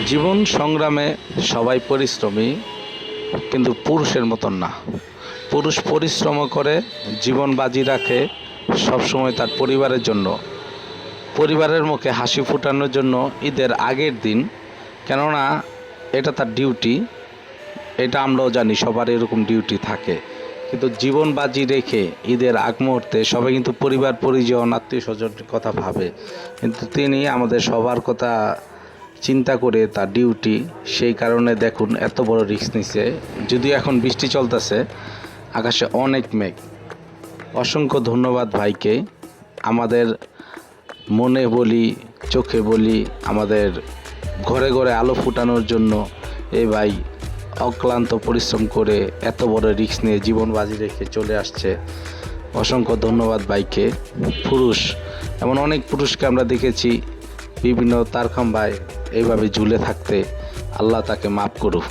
জীবন সংগ্রামে সবাই পরিশ্রমী, কিন্তু পুরুষের মতন না। পুরুষ পরিশ্রম করে, জীবন বাজি রাখে সবসময় তার পরিবারের জন্য, পরিবারের মুখে হাসি ফোটানোর জন্য ঈদের আগের দিন। কেননা এটা তার ডিউটি, এটা আমরাও জানি, সবার এরকম ডিউটি থাকে। কিন্তু জীবন বাজি রেখে ঈদের আগ মুহূর্তে সবাই কিন্তু পরিবার পরিজন আত্মীয় স্বজনের কথা ভাবে, কিন্তু তিনি আমাদের সবার কথা চিন্তা করে তার ডিউটি, সেই কারণে দেখুন এত বড় রিস্ক নিছে। যদিও এখন বৃষ্টি চলতেছে, আকাশে অনেক মেঘ। অসংখ্য ধন্যবাদ ভাইকে। আমাদের মনে বলি, চোখে বলি, আমাদের ঘরে ঘরে আলো ফুটানোর জন্য এই ভাই অক্লান্ত পরিশ্রম করে এত বড় রিস্ক নিয়ে জীবন বাজি রেখে চলে আসছে। অসংখ্য ধন্যবাদ ভাইকে। পুরুষ, এমন অনেক পুরুষকে আমরা দেখেছি বিভিন্ন তারখাম্বায় এইভাবে ঝুলে থাকতে। আল্লাহ তাকে মাফ করুক।